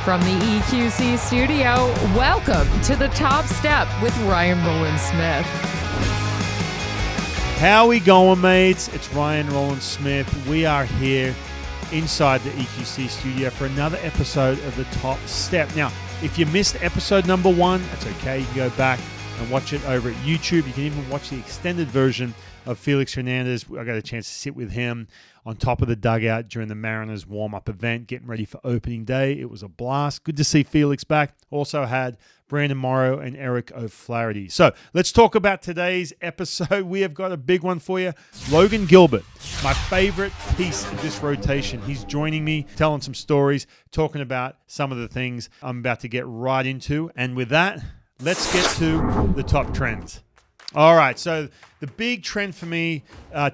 From the EQC studio, welcome to The Top Step with Rowland-Smith. How we going, mates? It's Rowland-Smith. We are here inside the EQC studio for another episode of The Top Step. Now, if you missed episode number 1, that's okay. You can go back and watch it over at YouTube. You can even watch the extended version of Felix Hernandez. I got a chance to sit with him on top of the dugout during the Mariners warm-up event, getting ready for opening day. It was a blast. Good to see Felix back. Also had Brandon Morrow and Eric O'Flaherty. So let's talk about today's episode. We have got a big one for you. Logan Gilbert, my favorite piece of this rotation. He's joining me, telling some stories, talking about some of the things I'm about to get right into. And with that, let's get to the top trends. All right, so the big trend for me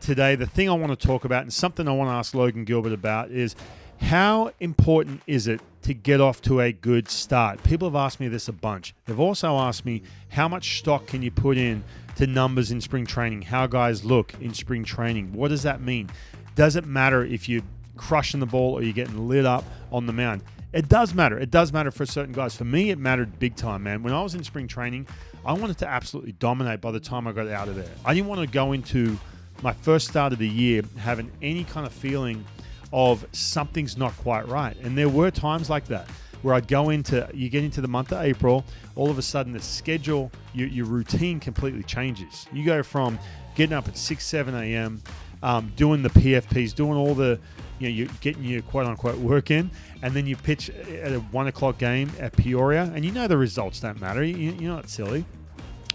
today, the thing I want to talk about and something I want to ask Logan Gilbert about is how important is it to get off to a good start? People have asked me this a bunch. They've also asked me how much stock can you put in to numbers in spring training, how guys look in spring training. What does that mean? Does it matter if you're crushing the ball or you're getting lit up on the mound? It does matter. It does matter for certain guys. For me, it mattered big time, man. When I was in spring training, I wanted to absolutely dominate by the time I got out of there. I didn't want to go into my first start of the year having any kind of feeling of something's not quite right. And there were times like that where I'd you get into the month of April, all of a sudden the schedule, your routine completely changes. You go from getting up at 6, 7 a.m., doing the PFPs, doing all the, you're getting your quote-unquote work in, and then you pitch at a 1 o'clock game at Peoria, and the results don't matter. You're not silly.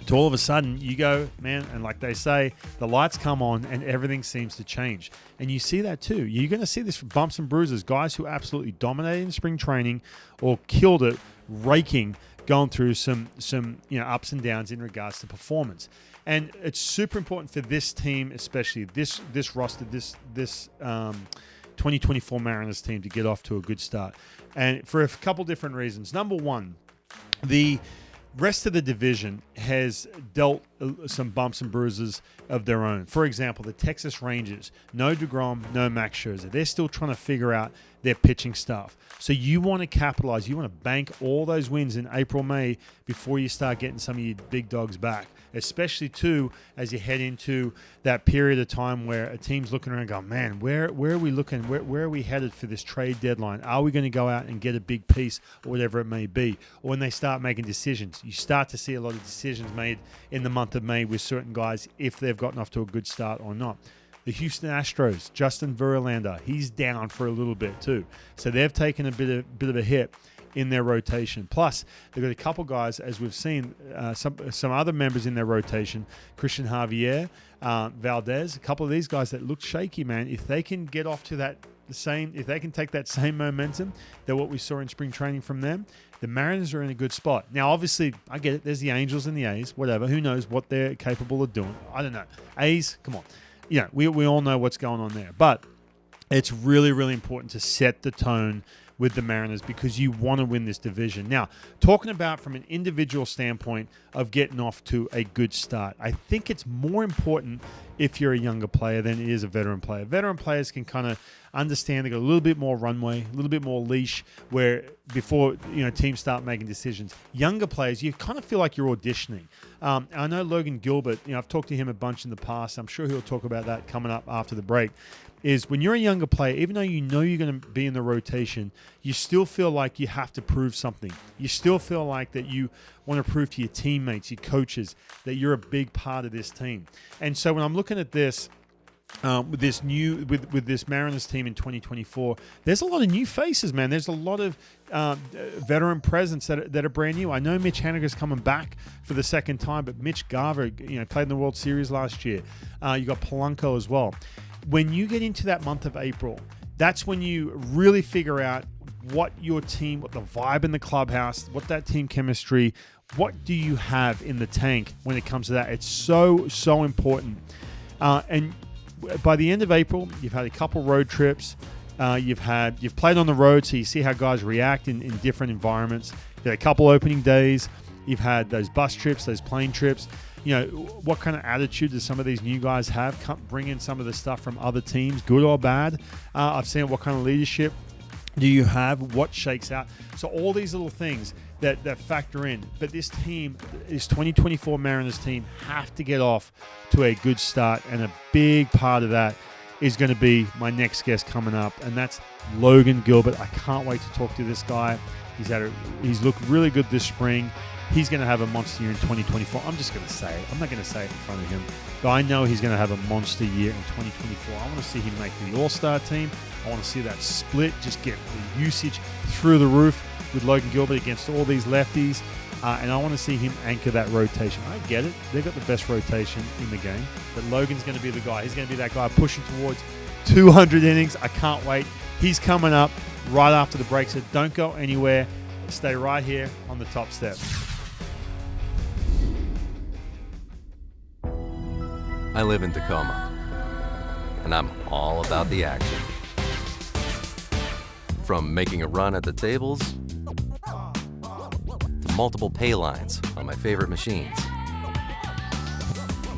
To all of a sudden, you go, man, and like they say, the lights come on and everything seems to change. And you see that too. You're going to see this bumps and bruises, guys who absolutely dominated in spring training or killed it, raking, going through some ups and downs in regards to performance. And it's super important for this team, especially this roster, this 2024 Mariners team to get off to a good start. And for a couple different reasons. Number one, the rest of the division has dealt some bumps and bruises of their own. For example, the Texas Rangers, no DeGrom, no Max Scherzer. They're still trying to figure out their pitching stuff. So you want to capitalize. You want to bank all those wins in April, May before you start getting some of your big dogs back, especially too as you head into that period of time where a team's looking around and going, man, where are we looking? Where are we headed for this trade deadline? Are we going to go out and get a big piece or whatever it may be? Or when they start making decisions, you start to see a lot of decisions made in the month of May with certain guys if they've gotten off to a good start or not. The Houston Astros, Justin Verlander, he's down for a little bit too. So they've taken a bit of a hit in their rotation. Plus, they've got a couple guys, as we've seen, some other members in their rotation, Christian Javier, Valdez, a couple of these guys that look shaky, man. If they can get off to if they can take that same momentum that what we saw in spring training from them, the Mariners are in a good spot. Now, obviously, I get it. There's the Angels and the A's, whatever. Who knows what they're capable of doing? I don't know. A's, come on. We all know what's going on there. But it's really, really important to set the tone with the Mariners because you want to win this division. Now, talking about from an individual standpoint of getting off to a good start, I think it's more important if you're a younger player than it is a veteran player. Veteran players can kind of understand they got a little bit more runway, a little bit more leash where before teams start making decisions. Younger players, you kind of feel like you're auditioning. I know Logan Gilbert, I've talked to him a bunch in the past. I'm sure he'll talk about that coming up after the break. Is when you're a younger player, even though you know you're going to be in the rotation, you still feel like you have to prove something. You still feel like that you want to prove to your teammates, your coaches, that you're a big part of this team. And so when I'm looking at this, with this Mariners team in 2024, there's a lot of new faces, man. There's a lot of veteran presence that are brand new. I know Mitch Haniger's coming back for the second time, but Mitch Garver, played in the World Series last year. You got Polanco as well. When you get into that month of April, that's when you really figure out what your team, what the vibe in the clubhouse, what that team chemistry, what do you have in the tank when it comes to that? It's so, so important. And by the end of April, you've had a couple road trips. You've played on the road, so you see how guys react in different environments. You've had a couple opening days. You've had those bus trips, those plane trips. What kind of attitude do some of these new guys have? Bring in some of the stuff from other teams, good or bad. I've seen what kind of leadership do you have? What shakes out? So all these little things that factor in. But this team, this 2024 Mariners team, have to get off to a good start, and a big part of that is going to be my next guest coming up, and that's Logan Gilbert. I can't wait to talk to this guy. He's looked really good this spring. He's going to have a monster year in 2024. I'm just going to say it. I'm not going to say it in front of him, but I know he's going to have a monster year in 2024. I want to see him make the All-Star team. I want to see that split, just get the usage through the roof with Logan Gilbert against all these lefties. And I want to see him anchor that rotation. I get it. They've got the best rotation in the game. But Logan's going to be the guy. He's going to be that guy pushing towards 200 innings. I can't wait. He's coming up right after the break. So don't go anywhere. Stay right here on the Top Step. I live in Tacoma, and I'm all about the action. From making a run at the tables to multiple pay lines on my favorite machines.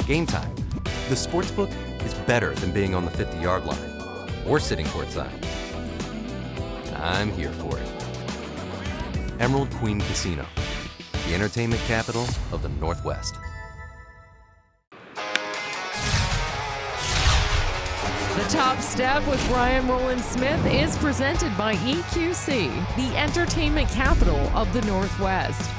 Game time. The sportsbook is better than being on the 50-yard line or sitting courtside. And I'm here for it. Emerald Queen Casino, the entertainment capital of the Northwest. The Top Step with Rowland-Smith is presented by EQC, the entertainment capital of the Northwest.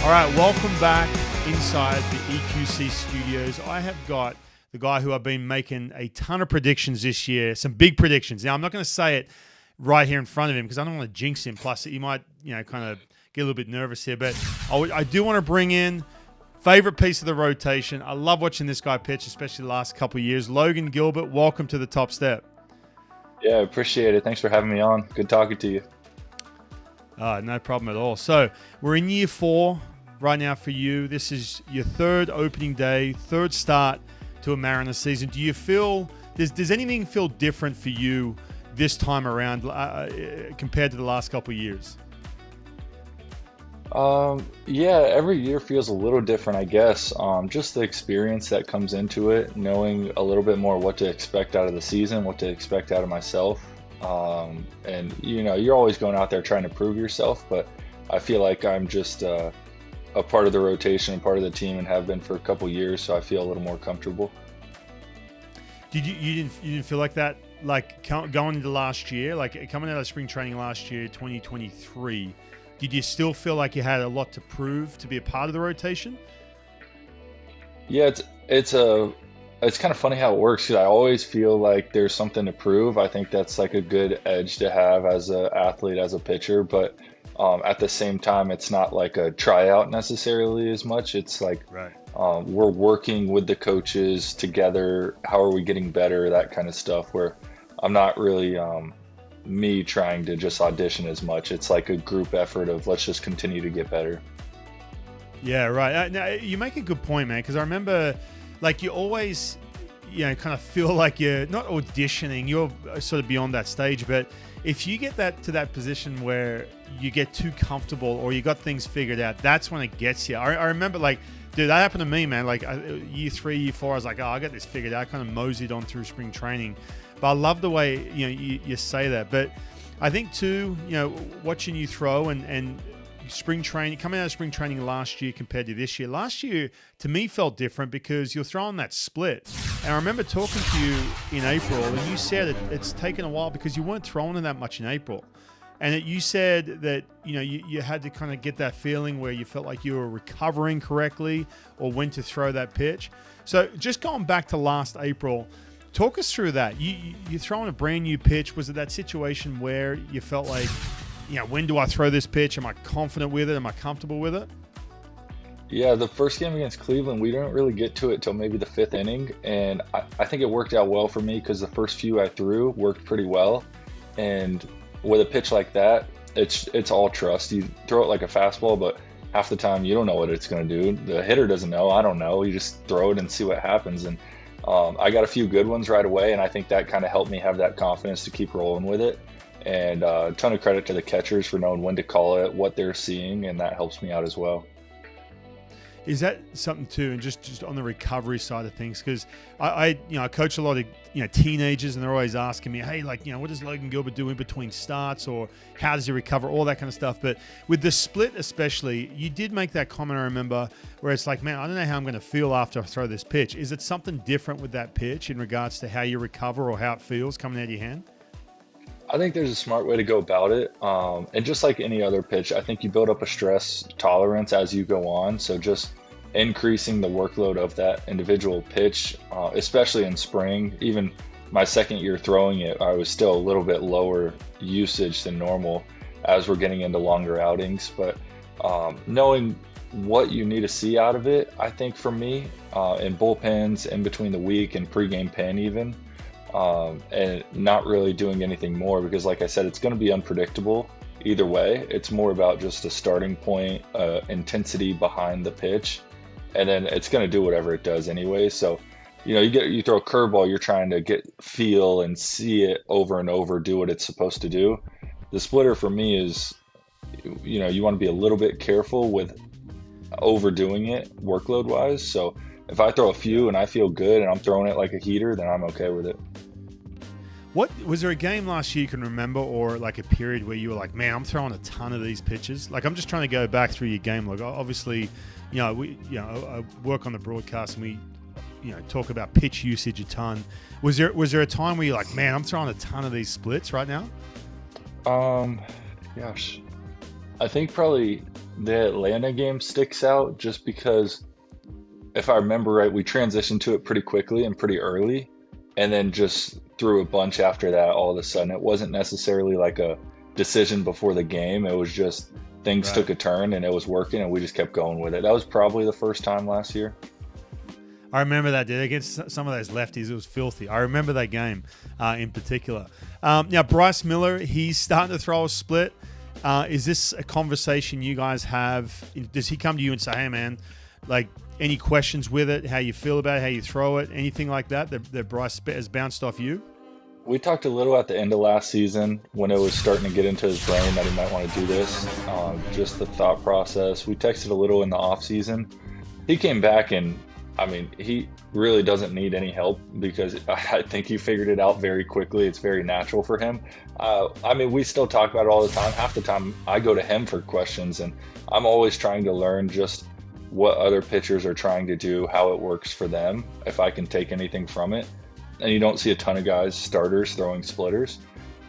All right, welcome back inside the EQC studios. I have got the guy who I've been making a ton of predictions this year, some big predictions. Now, I'm not going to say it right here in front of him because I don't want to jinx him. Plus, he might, kind of get a little bit nervous here. But I do want to bring in favorite piece of the rotation. I love watching this guy pitch, especially the last couple of years. Logan Gilbert, welcome to the Top Step. Yeah, appreciate it. Thanks for having me on. Good talking to you. No problem at all. So we're in year 4 right now for you. This is your third opening day, third start to a Mariners season. Do you feel, does anything feel different for you this time around compared to the last couple of years? Yeah, every year feels a little different, I guess. Just the experience that comes into it, knowing a little bit more what to expect out of the season, what to expect out of myself. And you're always going out there trying to prove yourself, but I feel like I'm just a part of the rotation, part of the team, and have been for a couple years, so I feel a little more comfortable. You didn't feel like that, like going into last year, like coming out of spring training last year, 2023? Did you still feel like you had a lot to prove to be a part of the rotation? Yeah, it's kind of funny how it works, because I always feel like there's something to prove. I think that's like a good edge to have as an athlete, as a pitcher, but at the same time, it's not like a tryout necessarily as much. It's like right. We're working with the coaches together. How are we getting better? That kind of stuff, where I'm not really me trying to just audition as much. It's like a group effort of let's just continue to get better. Yeah, right. Now, you make a good point, man, because I remember like you always, kind of feel like you're not auditioning, you're sort of beyond that stage. But if you get to that position where you get too comfortable or you got things figured out, that's when it gets you. I remember, like, dude, that happened to me, man. Like year 3, year 4, I was like, I got this figured out. I kind of moseyed on through spring training. But I love the way you say that. But I think too, watching you throw and spring training, coming out of spring training last year compared to this year. Last year to me felt different because you're throwing that split. And I remember talking to you in April, and you said it's taken a while because you weren't throwing it that much in April. And you said that you had to kind of get that feeling where you felt like you were recovering correctly or when to throw that pitch. So just going back to last April, talk us through that. You're throwing a brand new pitch. Was it that situation where you felt like, when do I throw this pitch? Am I confident with it? Am I comfortable with it? Yeah, the first game against Cleveland, we didn't really get to it till maybe the 5th inning. And I think it worked out well for me because the first few I threw worked pretty well. And with a pitch like that, it's all trust. You throw it like a fastball, but half the time you don't know what it's going to do. The hitter doesn't know. I don't know. You just throw it and see what happens. And I got a few good ones right away, and I think that kind of helped me have that confidence to keep rolling with it. And a ton of credit to the catchers for knowing when to call it, what they're seeing, and that helps me out as well. Is that something too, and just on the recovery side of things? Because I coach a lot of teenagers, and they're always asking me, hey, like, what does Logan Gilbert do in between starts, or how does he recover, all that kind of stuff. But with the split especially, you did make that comment, I remember, where it's like, man, I don't know how I'm going to feel after I throw this pitch. Is it something different with that pitch in regards to how you recover or how it feels coming out of your hand? I think there's a smart way to go about it. And just like any other pitch, I think you build up a stress tolerance as you go on. So just increasing the workload of that individual pitch, especially in spring. Even my second year throwing it, I was still a little bit lower usage than normal as we're getting into longer outings. But knowing what you need to see out of it, I think for me, in bullpens, in between the week and pregame pen even, and not really doing anything more, because like I said, it's going to be unpredictable either way. It's more about just a starting point, intensity behind the pitch, and then it's going to do whatever it does anyway. So you throw a curveball, you're trying to feel and see it over and over do what it's supposed to do. The splitter for me is, you want to be a little bit careful with overdoing it workload wise. So if I throw a few and I feel good and I'm throwing it like a heater, then I'm okay with it. What was there a game last year you can remember, or like a period where you were like, man, I'm throwing a ton of these pitches? Like, I'm just trying to go back through your game log. Obviously, I work on the broadcast and we, talk about pitch usage a ton. Was there a time where you're like, man, I'm throwing a ton of these splits right now? Gosh, I think probably the Atlanta game sticks out just because, if I remember right, we transitioned to it pretty quickly and pretty early, and then just threw a bunch after that all of a sudden. It wasn't necessarily like a decision before the game. It was just things took a turn and it was working, and we just kept going with it. That was probably the first time last year. I remember that, dude. Against some of those lefties, it was filthy. I remember that game in particular. Now, Bryce Miller, he's starting to throw a split. Is this a conversation you guys have? Does he come to you and say, hey, man, like, any questions with it, how you feel about it, how you throw it, anything like that Bryce has bounced off you? We talked a little at the end of last season when it was starting to get into his brain that he might want to do this, just the thought process. We texted a little in the off season. He came back and, he really doesn't need any help, because I think he figured it out very quickly. It's very natural for him. We still talk about it all the time. Half the time I go to him for questions, and I'm always trying to learn just what other pitchers are trying to do, how it works for them, if I can take anything from it. And you don't see a ton of guys, starters, throwing splitters.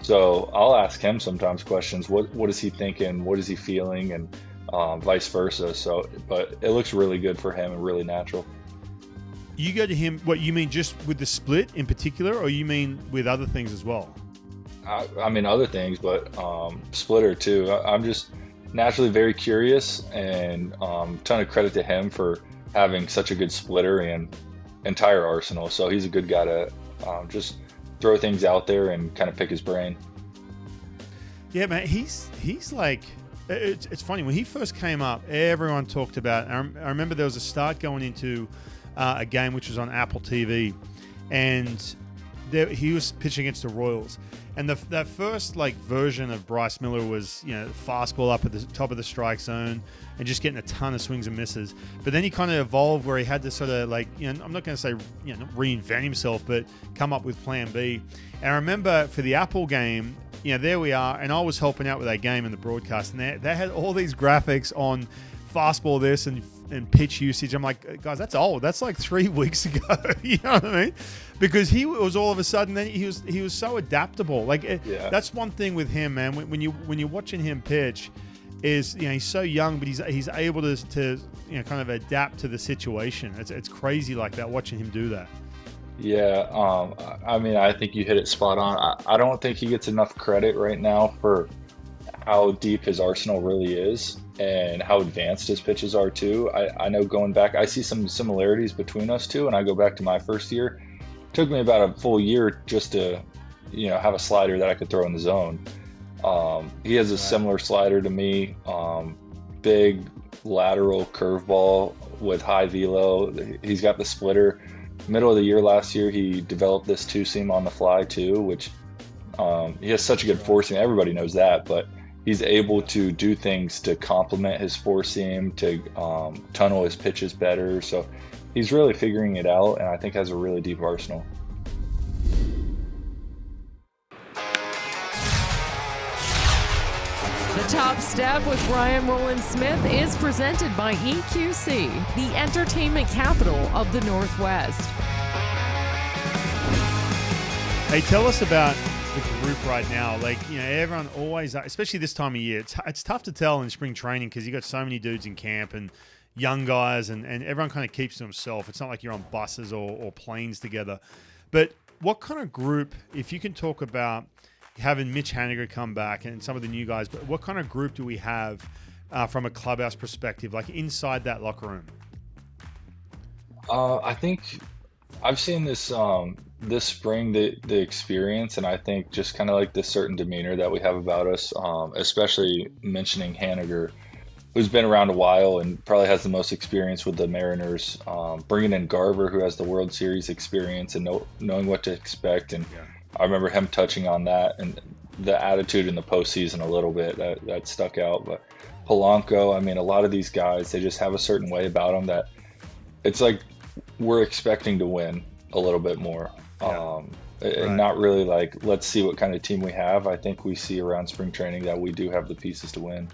So I'll ask him sometimes questions. What is he thinking? What is he feeling? And vice versa. So, but it looks really good for him and really natural. You go to him, what you mean, just with the split in particular, or you mean with other things as well? Other things, but splitter too. I'm just naturally very curious, and ton of credit to him for having such a good splitter and entire arsenal. So he's a good guy to just throw things out there and kind of pick his brain. Yeah, man, he's like, it's funny, when he first came up, everyone talked about, I remember there was a start going into a game which was on Apple TV, and he was pitching against the Royals. And that first version of Bryce Miller was, fastball up at the top of the strike zone and just getting a ton of swings and misses. But then he kind of evolved where he had to sort of I'm not going to say, reinvent himself, but come up with plan B. And I remember for the Apple game, there we are, and I was helping out with that game in the broadcast, and they had all these graphics on fastball this and pitch usage. I'm like, guys, that's old. That's like 3 weeks ago. You know what I mean? Because he was all of a sudden, then he was so adaptable. That's one thing with him, man. When you're watching him pitch, is he's so young, but he's able to kind of adapt to the situation. It's crazy like that, watching him do that. Yeah, I think you hit it spot on. I don't think he gets enough credit right now for how deep his arsenal really is and how advanced his pitches are too. I know going back, I see some similarities between us two, and I go back to my first year. It took me about a full year just to, have a slider that I could throw in the zone. He has a similar slider to me, big lateral curveball with high velo. He's got the splitter. Middle of the year last year, he developed this two-seam on the fly too, which he has such a good four seam. Everybody knows that, but he's able to do things to complement his four seam, to tunnel his pitches better. So he's really figuring it out, and I think has a really deep arsenal. The Top Step with Rowland-Smith is presented by EQC, the entertainment capital of the Northwest. Hey, tell us about the group right now. Like, everyone always, especially this time of year, it's tough to tell in spring training because you got so many dudes in camp and young guys, and everyone kind of keeps to himself. It's not like you're on buses or planes together. But what kind of group, if you can talk about having Mitch Haniger come back and some of the new guys, but what kind of group do we have from a clubhouse perspective, like inside that locker room? I think I've seen this this spring, the experience, and I think just kind of like this certain demeanor that we have about us, especially mentioning Haniger, who's been around a while and probably has the most experience with the Mariners, bringing in Garver, who has the World Series experience and knowing what to expect. And I remember him touching on that and the attitude in the postseason a little bit that stuck out. But Polanco, I mean, a lot of these guys, they just have a certain way about them that it's like we're expecting to win a little bit more. And not really like, let's see what kind of team we have. I think we see around spring training that we do have the pieces to win.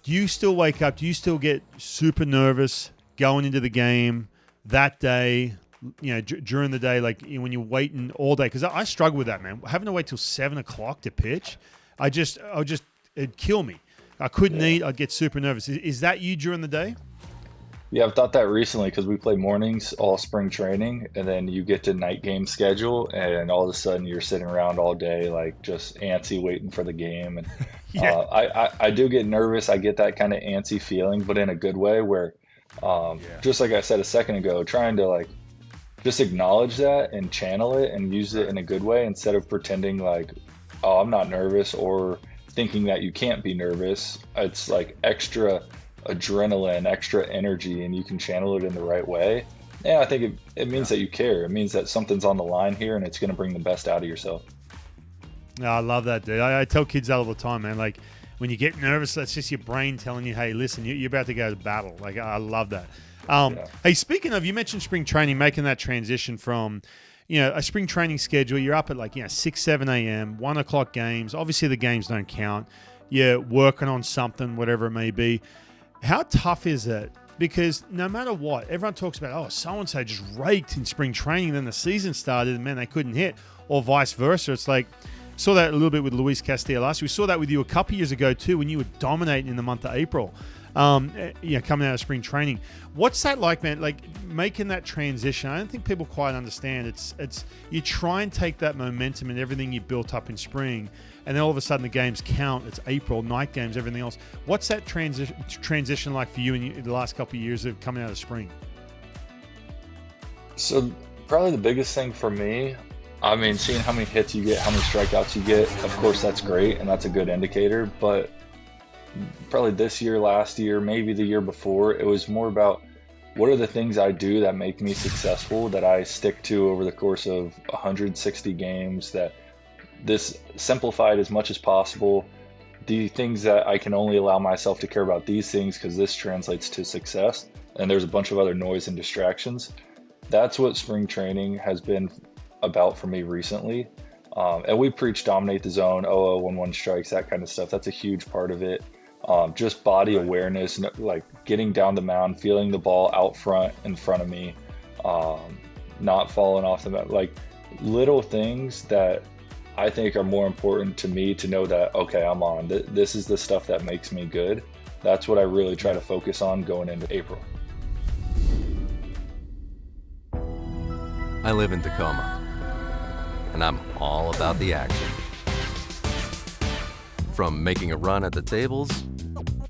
Do you still wake up? Do you still get super nervous going into the game that day, during the day, like when you're waiting all day? Because I struggle with that, man. Having to wait till 7 o'clock to pitch, it'd kill me. I couldn't eat. I'd get super nervous. Is that you during the day? Yeah, I've thought that recently because we play mornings all spring training, and then you get to night game schedule, and all of a sudden you're sitting around all day, like just antsy waiting for the game. And I do get nervous. I get that kind of antsy feeling, but in a good way where, just like I said a second ago, trying to like just acknowledge that and channel it and use it in a good way instead of pretending like, oh, I'm not nervous, or thinking that you can't be nervous. It's like extra adrenaline, extra energy, and you can channel it in the right way. Yeah, I think it means that you care. It means that something's on the line here and it's going to bring the best out of yourself. No, I love that, dude. I tell kids that all the time, man. Like, when you get nervous, that's just your brain telling you, hey, listen, you're about to go to battle. Like, I love that. Hey, speaking of, you mentioned spring training, making that transition from, a spring training schedule. You're up at 6, 7 a.m., 1 o'clock games. Obviously, the games don't count. You're working on something, whatever it may be. How tough is it? Because no matter what, everyone talks about, so-and-so just raked in spring training, then the season started, and man, they couldn't hit, or vice versa. It's like, saw that a little bit with Luis Castillo last year. We saw that with you a couple years ago too, when you were dominating in the month of April, coming out of spring training. What's that like, man? Like making that transition. I don't think people quite understand. It's you try and take that momentum and everything you built up in spring, and then all of a sudden the games count. It's April, night games, everything else. What's that transition like for you in the last couple of years of coming out of spring? So probably the biggest thing for me, I mean, seeing how many hits you get, how many strikeouts you get, of course that's great and that's a good indicator, but probably this year, last year, maybe the year before, it was more about what are the things I do that make me successful, that I stick to over the course of 160 games, that this simplified as much as possible, the things that I can only allow myself to care about these things because this translates to success, and there's a bunch of other noise and distractions. That's what spring training has been about for me recently. And we preach dominate the zone, 0-0-1-1 strikes, that kind of stuff. That's a huge part of it. Just body awareness, like getting down the mound, feeling the ball out front in front of me, not falling off the mound, like little things that I think are more important to me to know that, okay, I'm on. This is the stuff that makes me good. That's what I really try to focus on going into April. I live in Tacoma, and I'm all about the action. From making a run at the tables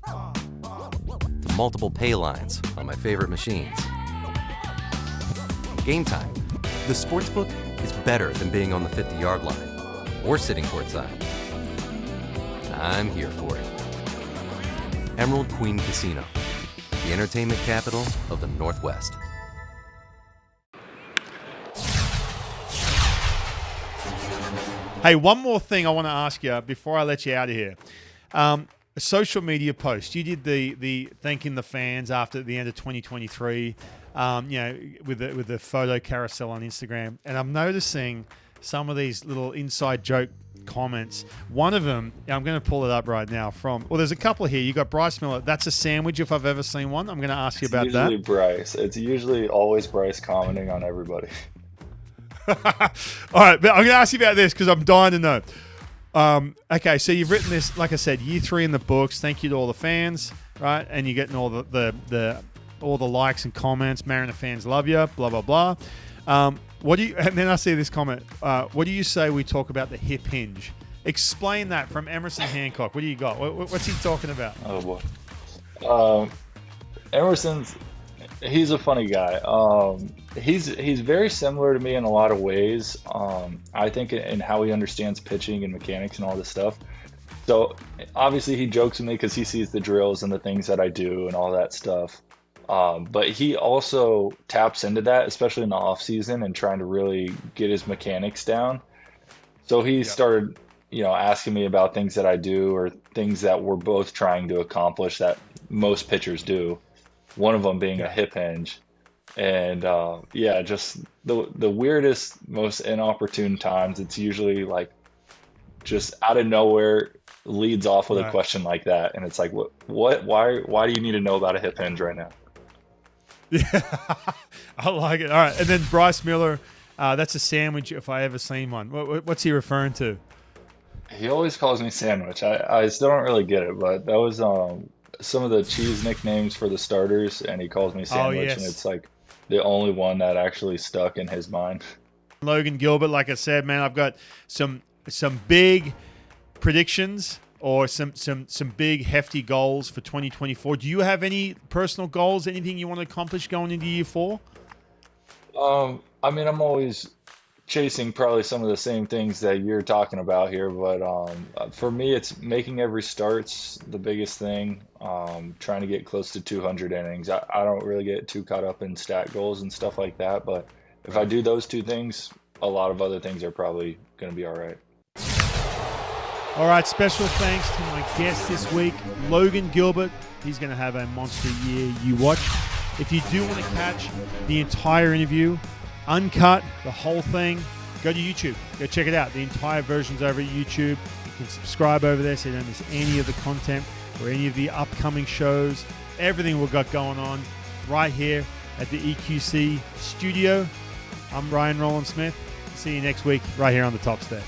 to multiple pay lines on my favorite machines. Game time. The sportsbook is better than being on the 50-yard line or sitting courtside. And I'm here for it. Emerald Queen Casino, the entertainment capital of the Northwest. Hey, one more thing I want to ask you before I let you out of here. A social media post. You did the thanking the fans after the end of 2023, with the photo carousel on Instagram, and I'm noticing some of these little inside joke comments. One of them, I'm going to pull it up right now. There's a couple here. You got Bryce Miller. That's a sandwich if I've ever seen one. I'm going to ask you about that. Usually Bryce. It's usually always Bryce commenting on everybody. All right, but I'm going to ask you about this because I'm dying to know. Okay, so you've written this, like I said, year 3 in the books. Thank you to all the fans, right? And you're getting all the likes and comments. Mariner fans love you. Blah blah blah. And then I see this comment. What do you say we talk about the hip hinge? Explain that from Emerson Hancock. What do you got? What's he talking about? Oh boy, he's a funny guy. He's very similar to me in a lot of ways. I think in how he understands pitching and mechanics and all this stuff. So obviously he jokes with me because he sees the drills and the things that I do and all that stuff. But he also taps into that, especially in the off season and trying to really get his mechanics down. So he started, asking me about things that I do or things that we're both trying to accomplish that most pitchers do. One of them being a hip hinge. And just the weirdest, most inopportune times. It's usually like just out of nowhere leads off with a question like that, and it's like, why do you need to know about a hip hinge right now? Yeah, I like it. All right, and then Bryce Miller, that's a sandwich if I ever seen one. What's he referring to? He always calls me Sandwich. I still don't really get it, but that was some of the cheese nicknames for the starters, and he calls me Sandwich, and it's like the only one that actually stuck in his mind. Logan Gilbert, like I said, man, I've got some big predictions or some big hefty goals for 2024. Do you have any personal goals, anything you want to accomplish going into year 4? I'm always chasing probably some of the same things that you're talking about here, but for me, it's making every start's the biggest thing. Trying to get close to 200 innings. I don't really get too caught up in stat goals and stuff like that, but if I do those 2 things, a lot of other things are probably going to be all right. All right, special thanks to my guest this week, Logan Gilbert. He's going to have a monster year. You watch. If you do want to catch the entire interview, uncut, the whole thing, go to YouTube. Go check it out. The entire version's over at YouTube. You can subscribe over there so you don't miss any of the content or any of the upcoming shows. Everything we've got going on right here at the EQC studio. I'm Ryan Rowland-Smith. See you next week right here on the Top Step.